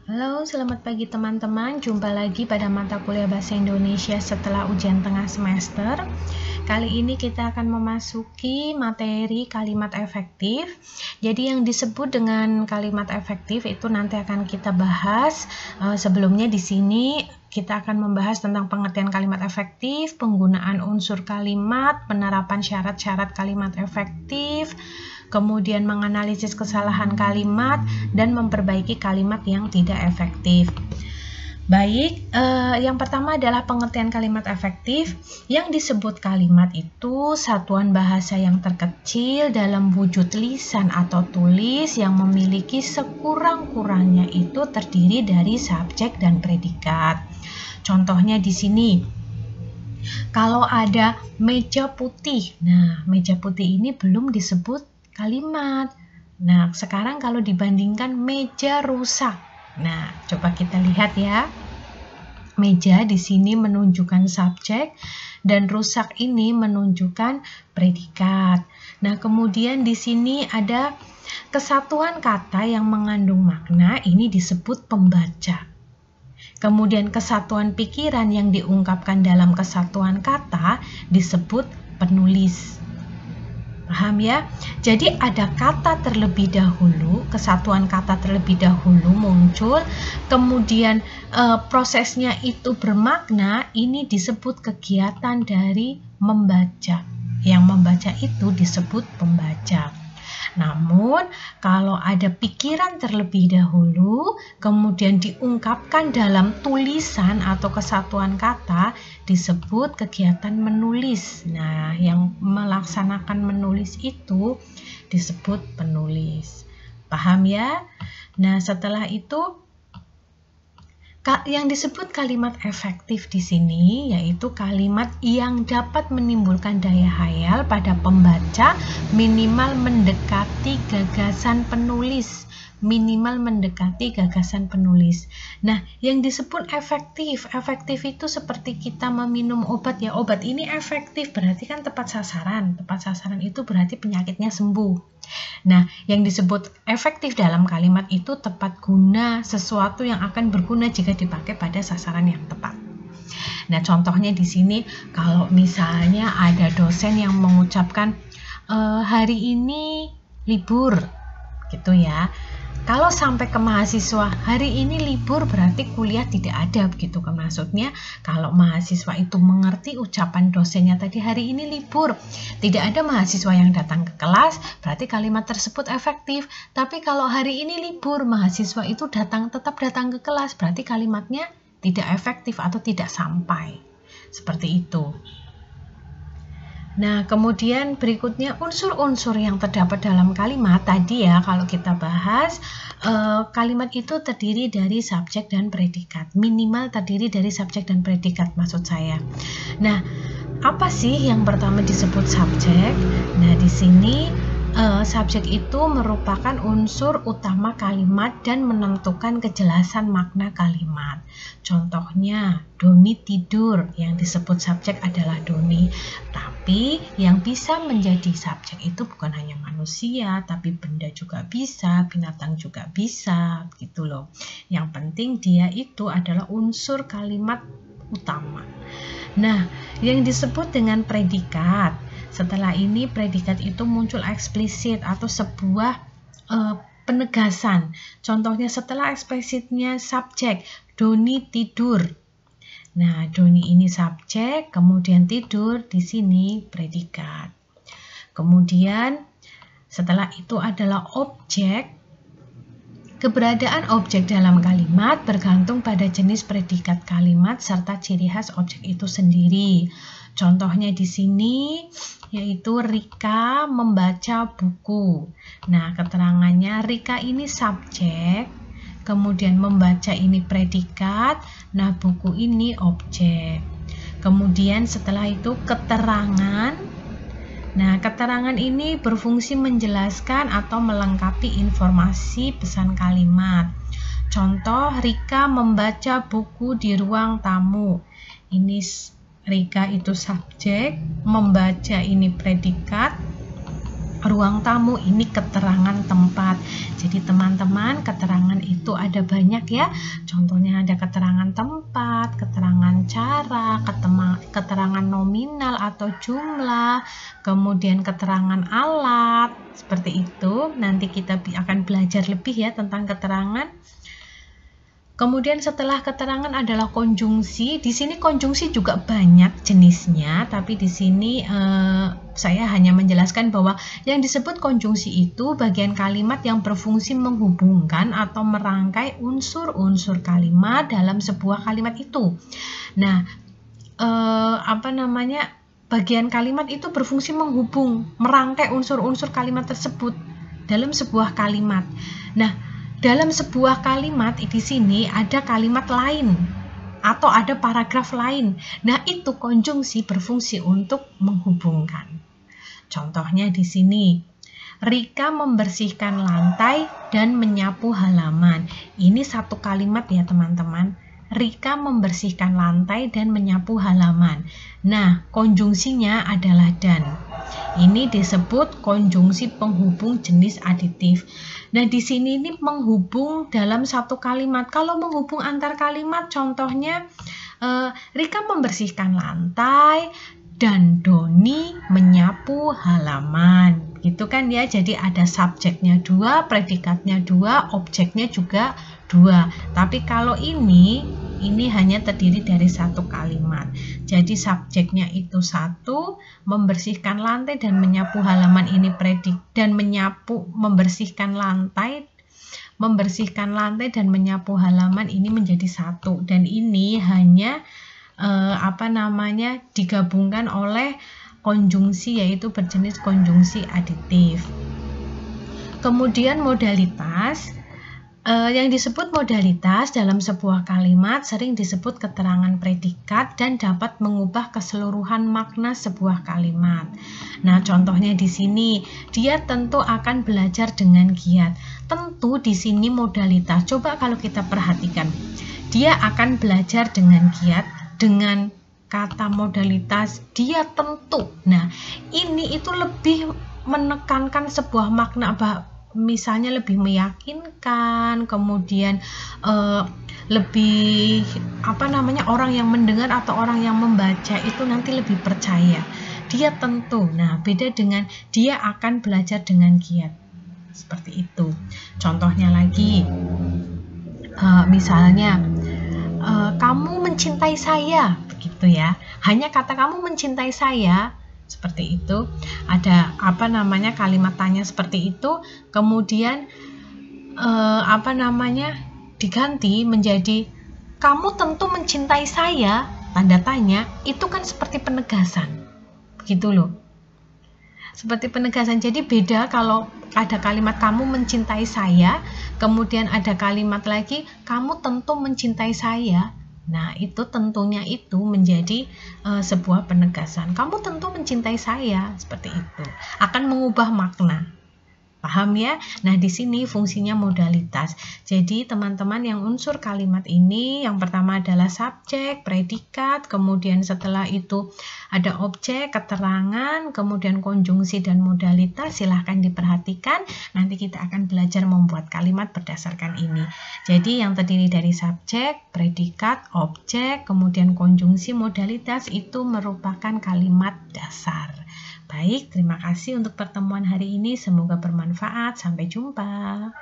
Halo, selamat pagi teman-teman. Jumpa lagi pada mata kuliah Bahasa Indonesia setelah ujian tengah semester. Kali ini kita akan memasuki materi kalimat efektif. Jadi yang disebut dengan kalimat efektif itu nanti akan kita bahas. Sebelumnya di sini kita akan membahas tentang pengertian kalimat efektif, penggunaan unsur kalimat, penerapan syarat-syarat kalimat efektif, kemudian menganalisis kesalahan kalimat, dan memperbaiki kalimat yang tidak efektif. Baik, yang pertama adalah pengertian kalimat efektif. Yang disebut kalimat itu satuan bahasa yang terkecil dalam wujud lisan atau tulis yang memiliki sekurang-kurangnya itu terdiri dari subjek dan predikat. Contohnya di sini, kalau ada meja putih, nah meja putih ini belum disebut kalimat. Nah, sekarang kalau dibandingkan meja rusak. Nah, coba kita lihat ya. Meja di sini menunjukkan subjek dan rusak ini menunjukkan predikat. Nah, kemudian di sini ada kesatuan kata yang mengandung makna, ini disebut pembaca. Kemudian kesatuan pikiran yang diungkapkan dalam kesatuan kata disebut penulis. Paham ya? Jadi ada kata terlebih dahulu, kesatuan kata terlebih dahulu muncul, kemudian prosesnya itu bermakna, ini disebut kegiatan dari membaca. Yang membaca itu disebut pembaca. Namun, kalau ada pikiran terlebih dahulu, kemudian diungkapkan dalam tulisan atau kesatuan kata, disebut kegiatan menulis. Nah, yang melaksanakan menulis itu disebut penulis. Paham ya? Nah, setelah itu, yang disebut kalimat efektif di sini yaitu kalimat yang dapat menimbulkan daya hayal pada pembaca minimal mendekati gagasan penulis. Nah, yang disebut efektif itu seperti kita meminum obat ya. Obat ini efektif berarti kan tepat sasaran. Tepat sasaran itu berarti penyakitnya sembuh. Nah, yang disebut efektif dalam kalimat itu tepat guna, sesuatu yang akan berguna jika dipakai pada sasaran yang tepat. Nah, contohnya di sini kalau misalnya ada dosen yang mengucapkan hari ini libur gitu ya. Kalau sampai ke mahasiswa, hari ini libur berarti kuliah tidak ada begitu kan maksudnya. Kalau mahasiswa itu mengerti ucapan dosennya tadi hari ini libur, tidak ada mahasiswa yang datang ke kelas, berarti kalimat tersebut efektif. Tapi kalau hari ini libur, mahasiswa itu tetap datang ke kelas, berarti kalimatnya tidak efektif atau tidak sampai. Seperti itu. Nah, kemudian berikutnya unsur-unsur yang terdapat dalam kalimat tadi ya, kalau kita bahas kalimat itu terdiri dari subjek dan predikat. Minimal terdiri dari subjek dan predikat maksud saya. Nah, apa sih yang pertama disebut subjek? Nah, di sini subjek itu merupakan unsur utama kalimat dan menentukan kejelasan makna kalimat. Contohnya, Doni tidur, yang disebut subjek adalah Doni. Tapi yang bisa menjadi subjek itu bukan hanya manusia, tapi benda juga bisa, binatang juga bisa, gitu loh. Yang penting dia itu adalah unsur kalimat utama. Nah, yang disebut dengan predikat. Setelah ini predikat itu muncul eksplisit atau sebuah penegasan. Contohnya setelah eksplisitnya subjek, Doni tidur. Nah, Doni ini subjek, kemudian tidur di sini predikat. Kemudian setelah itu adalah objek. Keberadaan objek dalam kalimat bergantung pada jenis predikat kalimat serta ciri khas objek itu sendiri. Contohnya di sini yaitu Rika membaca buku. Nah, keterangannya Rika ini subjek, kemudian membaca ini predikat, nah buku ini objek. Kemudian setelah itu keterangan. Nah, keterangan ini berfungsi menjelaskan atau melengkapi informasi pesan kalimat. Contoh, Rika membaca buku di ruang tamu. Ini Rika itu subjek, membaca ini predikat, ruang tamu, ini keterangan tempat. Jadi teman-teman, keterangan itu ada banyak ya. Contohnya ada keterangan tempat, keterangan cara, keterangan nominal atau jumlah, kemudian keterangan alat, seperti itu. Nanti kita akan belajar lebih ya tentang keterangan. Kemudian setelah keterangan adalah konjungsi. Di sini konjungsi juga banyak jenisnya, tapi di sini saya hanya menjelaskan bahwa yang disebut konjungsi itu bagian kalimat yang berfungsi menghubungkan atau merangkai unsur-unsur kalimat dalam sebuah kalimat itu. Nah, bagian kalimat itu berfungsi menghubung, merangkai unsur-unsur kalimat tersebut dalam sebuah kalimat. Nah, dalam sebuah kalimat di sini ada kalimat lain atau ada paragraf lain. Nah, itu konjungsi berfungsi untuk menghubungkan. Contohnya di sini, Rika membersihkan lantai dan menyapu halaman. Ini satu kalimat ya teman-teman. Rika membersihkan lantai dan menyapu halaman. Nah, konjungsinya adalah dan. Ini disebut konjungsi penghubung jenis aditif. Nah, di sini ini menghubung dalam satu kalimat. Kalau menghubung antar kalimat, contohnya Rika membersihkan lantai dan Doni menyapu halaman. Gitu kan ya. Jadi ada subjeknya 2, predikatnya 2, objeknya juga 2. Tapi kalau ini hanya terdiri dari satu kalimat. Jadi subjeknya itu 1, membersihkan lantai dan menyapu halaman ini predik, dan membersihkan lantai dan menyapu halaman ini menjadi 1, dan ini hanya digabungkan oleh konjungsi, yaitu berjenis konjungsi aditif. Kemudian modalitas. Yang disebut modalitas dalam sebuah kalimat sering disebut keterangan predikat dan dapat mengubah keseluruhan makna sebuah kalimat. Nah, contohnya di sini, dia tentu akan belajar dengan giat. Tentu di sini modalitas. Coba kalau kita perhatikan, dia akan belajar dengan giat dengan kata modalitas dia tentu. Nah, ini itu lebih menekankan sebuah makna, misalnya lebih meyakinkan, kemudian lebih orang yang mendengar atau orang yang membaca itu nanti lebih percaya. Dia tentu. Nah, beda dengan dia akan belajar dengan giat. Seperti itu. Contohnya lagi, misalnya kamu mencintai saya, begitu ya. Hanya kata kamu mencintai saya. Seperti itu, ada kalimat tanya seperti itu, kemudian diganti menjadi kamu tentu mencintai saya, tanda tanya, itu kan seperti penegasan, begitu loh, seperti penegasan. Jadi beda kalau ada kalimat kamu mencintai saya, kemudian ada kalimat lagi kamu tentu mencintai saya. Nah, itu tentunya itu menjadi sebuah penegasan. Kamu tentu mencintai saya, seperti itu. Akan mengubah makna. Paham ya? Nah, di sini fungsinya modalitas. Jadi, teman-teman, yang unsur kalimat ini, yang pertama adalah subjek, predikat, kemudian setelah itu ada objek, keterangan, kemudian konjungsi dan modalitas. Silahkan diperhatikan. Nanti kita akan belajar membuat kalimat berdasarkan ini. Jadi, yang terdiri dari subjek, predikat, objek, kemudian konjungsi, modalitas itu merupakan kalimat dasar. Baik, terima kasih untuk pertemuan hari ini. Semoga bermanfaat. Sampai jumpa.